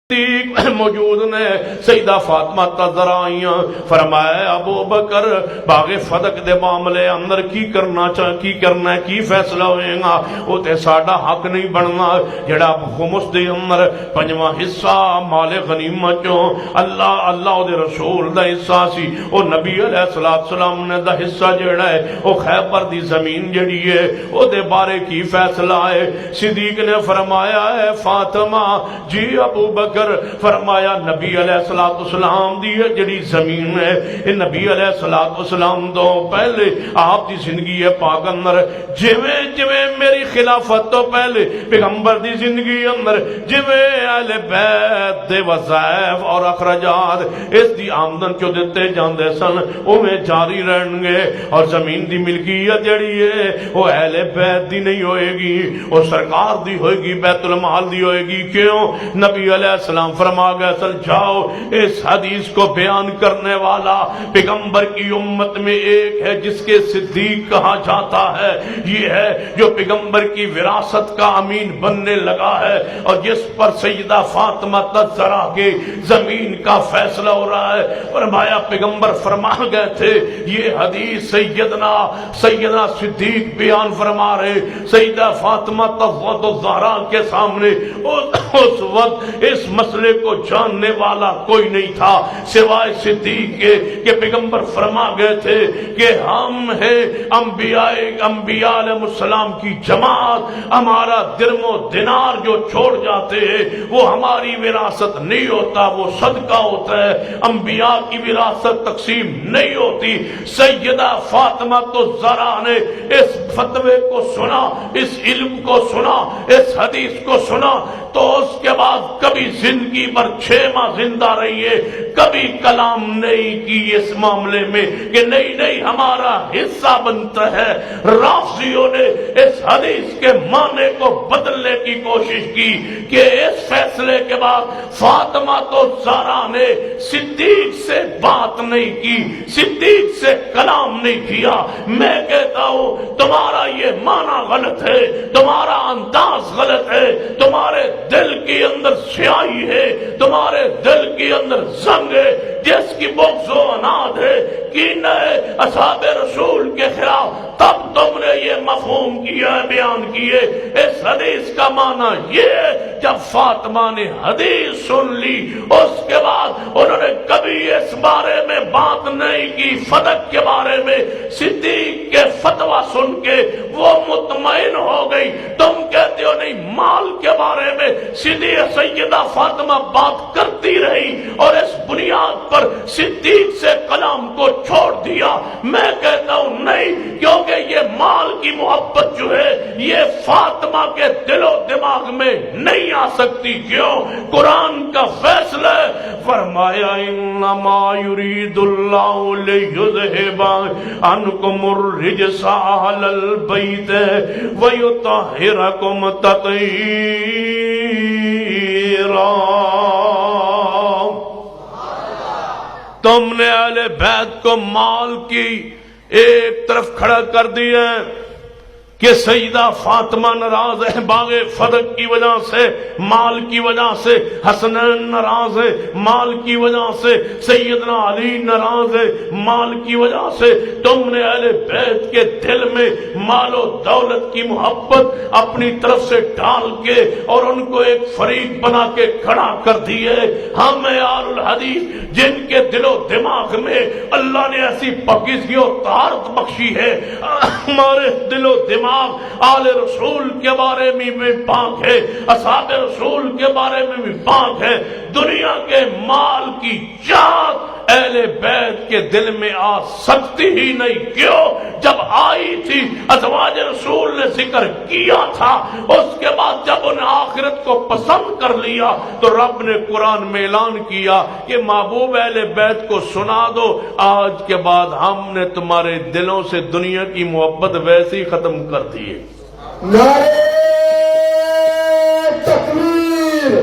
موجود نے سیدہ فاطمہ تذر آئیاں، فرمایا ابو بکر باغ فدق دے معاملے اندر کی کرنا ہے کی فیصلہ ہوئے گا، وہ تے ساڈا حق نہیں بننا جڑا خمس دے اندر پنجواں حصہ مال غنیمت چوں اللہ دے رسول دا حصہ سی، او نبی علیہ السلام نے دا حصہ جڑا ہے او خیبر دی زمین جڑی ہے او دے بارے کی فیصلہ ہے۔ صدیق نے فرمایا ہے فاطمہ جی ابو بکر، فرمایا نبی علیہ السلام دی جڑی زمین ہے یہ نبی علیہ السلام تو پہلے آپ دی زندگی ہے پاک اندر جویں میری خلافت تو پہلے پیغمبر دی زندگی اندر جویں اہل بیت دے وظائف اور اخراجات اس دی آمدن چو دیتے جاندے سن اویں جاری رہن گے، اور زمین دی ملکیت جڑی ہے وہ اہل بیت دی نہیں ہوئے گی، وہ سرکار دی ہوئے گی، بیت المال دی ہوئے گی۔ کیوں؟ نبی علیہ السلام فرما گئے چل جاؤ اس حدیث کو بیان کرنے والا پیغمبر کی امت میں ایک ہے جس کے صدیق کہا جاتا ہے، یہ ہے جو پیغمبر کی وراثت کا امین بننے لگا ہے اور جس پر سیدہ فاطمہ تذرا کے زمین کا فیصلہ ہو رہا ہے۔ فرمایا پیغمبر فرما گئے تھے یہ حدیث سیدنا صدیق بیان فرما رہے، سیدہ فاطمہ تذرا کے سامنے اس وقت اس مسئلے کو جاننے والا کوئی نہیں تھا سوائے صدیق کے کہ پیغمبر فرما گئے تھے کہ ہم ہیں انبیاء علیہ السلام کی جماعت، ہمارا درم و دینار جو چھوڑ جاتے ہیں وہ ہماری وراثت نہیں ہوتا، وہ صدقہ ہوتا ہے، انبیاء کی وراثت تقسیم نہیں ہوتی۔ سیدہ فاطمہ تذرا نے اس فتوے کو سنا، اس علم کو سنا، اس حدیث کو سنا تو اس کے بعد کبھی زندگی پر 6 ماہ زندہ رہی ہے، کبھی کلام نہیں کی اس معاملے میں کہ نہیں ہمارا حصہ بنتا ہے۔ رافضیوں نے اس حدیث کے معنی کو بدلنے کی کوشش کی کہ اس فیصلے کے بعد فاطمہ تذرا نے صدیق سے بات نہیں کی، صدیق سے کلام نہیں کیا۔ میں کہتا ہوں تمہارا یہ معنی غلط ہے، تمہارا انداز غلط ہے، تمہارے دل کے اندر سیاہی ہے، تمہارے دل کے اندر زنگ ہے، جس کی بغض و عناد ہے، کینہ ہے اصحاب رسول کے خلاف، تب تم نے یہ مفہوم کیا ہے، بیان کیے۔ اس حدیث کا معنی یہ ہے جب فاطمہ نے حدیث سن لی اس کے بعد انہوں نے کبھی اس بارے میں بات نہیں کی، فدق کے بارے میں صدیق کے فتویٰ سن کے وہ مطمئن ہو گئی۔ تم کہتے ہو نہیں، مال کے بارے میں سیدہ فاطمہ بات کرتی رہی اور اس بنیاد پر صدیق سے کلام کو چھوڑ دیا۔ میں کہتا ہوں نہیں، کیونکہ یہ مال کی محبت جو ہے یہ فاطمہ کے دل و دماغ میں نہیں آ سکتی۔ کیوں؟ قرآن کا فیصلہ ہے، فرمایا انما یرید اللہ لیذھب عنکم الرجس اہل البیت ویطہرکم تطہیرا۔ تم نے اہل بیت کو مال کی ایک طرف کھڑا کر دیا کہ سیدہ فاطمہ ناراض ہے باغ فدق کی وجہ سے، مال کی وجہ سے، حسنین ناراض ہے مال کی وجہ سے، سیدنا علی ناراض ہے مال کی وجہ سے۔ تم نے اہل بیت کے دل میں مال و دولت کی محبت اپنی طرف سے ڈال کے اور ان کو ایک فریق بنا کے کھڑا کر دیے۔ ہم اہل الحدیث جن کے دل و دماغ میں اللہ نے ایسی پاکیزگی و طہارت بخشی ہے، ہمارے دل و دماغ آل رسول کے بارے میں بھی پاک ہے، اصحاب رسول کے بارے میں بھی پاک ہے۔ دنیا کے مال کی چاہت اہل بیت کے دل میں آ سکتی ہی نہیں۔ کیوں؟ جب آئی تھی ازواج رسول نے ذکر کیا تھا، اس کے بعد جب انہیں آخرت کو پسند کر لیا تو رب نے قرآن میں اعلان کیا کہ محبوب اہل بیت کو سنا دو، آج کے بعد ہم نے تمہارے دلوں سے دنیا کی محبت ویسے ہی ختم کر دی ہے۔ نعرہ تکبیر!